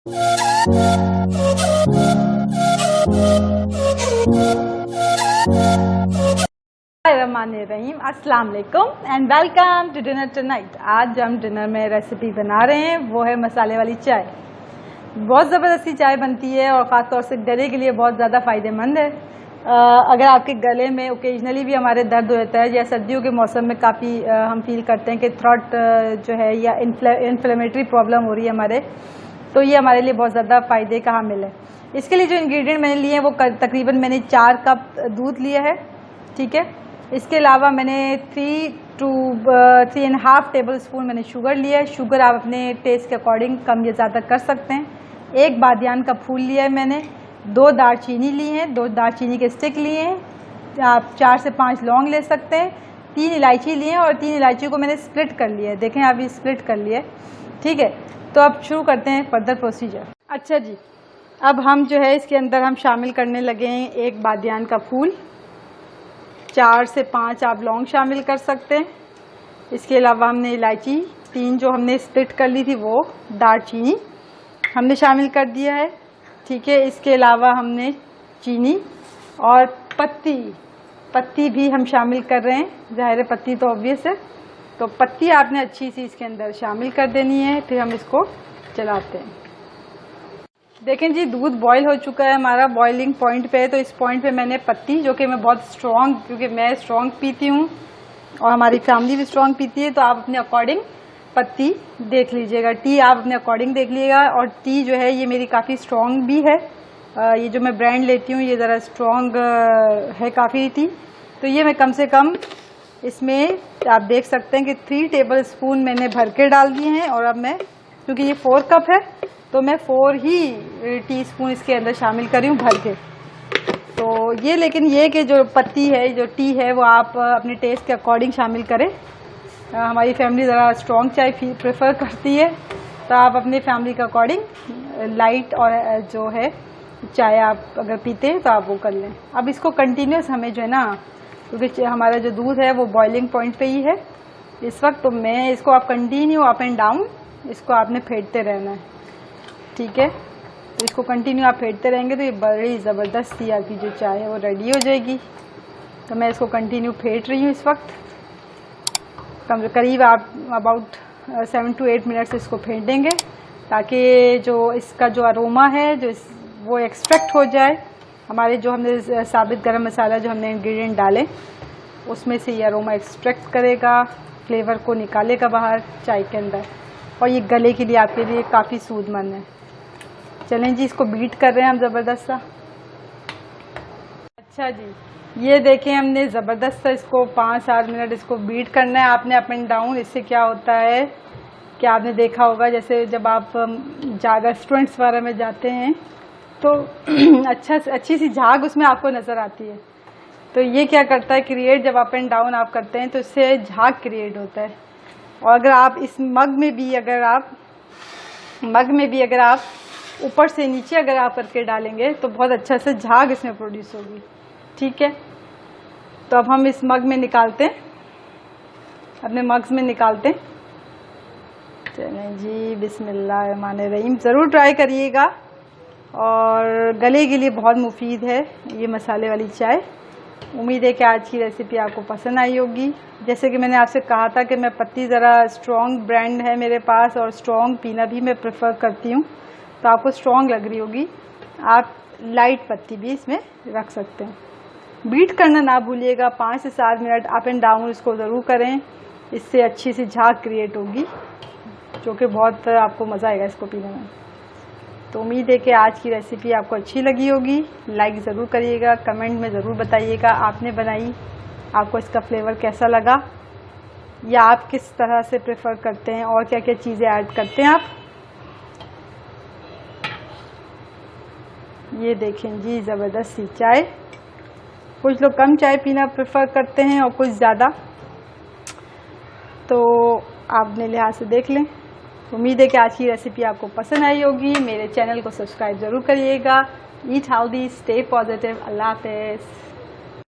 रहीम अस्सलाम वालेकुम and welcome to dinner tonight. आज हम डिनर में रेसिपी बना रहे हैं, वो है मसाले वाली चाय। बहुत ज़बरदस्ती चाय बनती है और ख़ास तौर से गले के लिए बहुत ज़्यादा फ़ायदेमंद है। अगर आपके गले में ओकेजनली भी हमारे दर्द होता है या सर्दियों के मौसम में काफ़ी हम फील करते हैं कि थ्रोट जो है या इन्फ्लेमेटरी प्रॉब्लम हो रही है हमारे, तो ये हमारे लिए बहुत ज़्यादा फ़ायदे का हामिल है। इसके लिए जो इंग्रेडिएंट मैंने लिए हैं वो तकरीबन मैंने 4 कप दूध लिया है, ठीक है। इसके अलावा मैंने 3 to 3.5 टेबल स्पून मैंने शुगर लिया है। शुगर आप अपने टेस्ट के अकॉर्डिंग कम या ज़्यादा कर सकते हैं। 1 बादियान का फूल लिया है मैंने, 2 दालचीनी ली हैं, 2 दालचीनी के स्टिक लिए हैं, आप 4 से 5 लौंग ले सकते हैं, 3 इलायची लिए हैं और 3 इलायची को मैंने स्प्लिट कर लिया है। देखें आप ये स्प्लिट कर लिया है, ठीक है। तो अब शुरू करते हैं फर्दर प्रोसीजर। अच्छा जी, अब हम जो है इसके अंदर हम शामिल करने लगे हैं 1 बादियान का फूल, 4 से 5 आप लौंग शामिल कर सकते हैं। इसके अलावा हमने इलायची 3 जो हमने स्प्लिट कर ली थी वो, दालचीनी हमने शामिल कर दिया है, ठीक है। इसके अलावा हमने चीनी और पत्ती भी हम शामिल कर रहे हैं। ज़ाहिर है पत्ती तो ऑब्वियस है, तो पत्ती आपने अच्छी सी इसके अंदर शामिल कर देनी है। फिर हम इसको चलाते हैं। देखें जी, दूध बॉईल हो चुका है, हमारा बॉइलिंग पॉइंट पे है। तो इस पॉइंट पे मैंने पत्ती, जो कि मैं बहुत स्ट्रॉन्ग, क्योंकि मैं स्ट्रॉन्ग पीती हूँ और हमारी फैमिली भी स्ट्रॉन्ग पीती है, तो आप अपने अकॉर्डिंग पत्ती देख लीजिएगा। टी आप अपने अकॉर्डिंग देख लीजिएगा। और टी जो है ये मेरी काफ़ी स्ट्रॉन्ग भी है। ये जो मैं ब्रांड लेती हूँ ये ज़रा स्ट्रॉन्ग है काफ़ी टी। तो ये मैं कम से कम इसमें आप देख सकते हैं कि 3 टेबल स्पून मैंने भर के डाल दिए हैं। और अब मैं, क्योंकि ये 4 कप है, तो मैं 4 ही टीस्पून इसके अंदर शामिल कर रही हूँ भर के। तो ये, लेकिन ये कि जो पत्ती है, जो टी है, वो आप अपने टेस्ट के अकॉर्डिंग शामिल करें। हमारी फैमिली ज़रा स्ट्रॉन्ग चाय प्रेफर करती है, तो आप अपने फैमिली के अकॉर्डिंग लाइट और जो है चाय आप अगर पीते हैं तो आप वो कर लें। अब इसको कंटिन्यूस हमें जो है ना, क्योंकि हमारा जो दूध है वो बॉइलिंग पॉइंट पे ही है इस वक्त, तो मैं इसको आप कंटिन्यू अप एंड डाउन इसको आपने फेंटते रहना है, ठीक है। तो इसको कंटिन्यू आप फेंटते रहेंगे तो ये बड़ी ज़बरदस्त सी आपकी जो चाय है वो रेडी हो जाएगी। तो मैं इसको कंटिन्यू फेंट रही हूँ इस वक्त। करीब आप अबाउट 7 to 8 मिनट्स इसको फेंटेंगे, ताकि जो इसका जो अरोमा है वो एक्सट्रैक्ट हो जाए। हमारे जो हमने साबित गरम मसाला जो हमने इंग्रेडिएंट डाले उसमें से ये अरोमा एक्सट्रैक्ट करेगा, फ्लेवर को निकालेगा बाहर चाय के अंदर, और ये गले के लिए आपके लिए काफ़ी सूदमंद है। चलें जी, इसको बीट कर रहे हैं हम ज़बरदस्त सा। अच्छा जी, ये देखें हमने ज़बरदस्त सा इसको 5-7 मिनट इसको बीट करना है आपने अप एंड डाउन। इससे क्या होता है कि आपने देखा होगा, जैसे जब आप रेस्टोरेंट्स वगैरह में जाते हैं तो अच्छी सी झाग उसमें आपको नज़र आती है। तो ये क्या करता है, क्रिएट, जब अप एंड डाउन आप करते हैं तो इससे झाग क्रिएट होता है। और अगर आप इस मग में भी अगर आप ऊपर से नीचे अगर आप करके डालेंगे तो बहुत अच्छा से झाग इसमें प्रोड्यूस होगी, ठीक है। तो अब हम इस मग में निकालते हैं, अपने मग्स में निकालते हैं। चलें जी, बिस्मिल्लाहिर्रहमानिर्रहीम। ज़रूर ट्राई करिएगा, और गले के लिए बहुत मुफीद है ये मसाले वाली चाय। उम्मीद है कि आज की रेसिपी आपको पसंद आई होगी। जैसे कि मैंने आपसे कहा था कि मैं पत्ती ज़रा स्ट्रॉन्ग ब्रांड है मेरे पास, और स्ट्रॉन्ग पीना भी मैं प्रेफर करती हूँ, तो आपको स्ट्रॉन्ग लग रही होगी, आप लाइट पत्ती भी इसमें रख सकते हैं। बीट करना ना भूलिएगा, 5 से 7 मिनट अप एंड डाउन इसको ज़रूर करें। इससे अच्छी सी झाग क्रिएट होगी, जो कि बहुत आपको मज़ा आएगा इसको पीने में। तो उम्मीद है कि आज की रेसिपी आपको अच्छी लगी होगी। लाइक ज़रूर करिएगा, कमेंट में ज़रूर बताइएगा आपने बनाई, आपको इसका फ्लेवर कैसा लगा, या आप किस तरह से प्रेफर करते हैं और क्या क्या चीज़ें ऐड करते हैं आप। ये देखें जी, ज़बरदस्त सी चाय। कुछ लोग कम चाय पीना प्रेफर करते हैं और कुछ ज़्यादा, तो आप अपने लिहाज से देख लें। उम्मीद है कि आज की रेसिपी आपको पसंद आई होगी। मेरे चैनल को सब्सक्राइब ज़रूर करिएगा। Eat healthy, stay positive. Allah हाफ़िज़।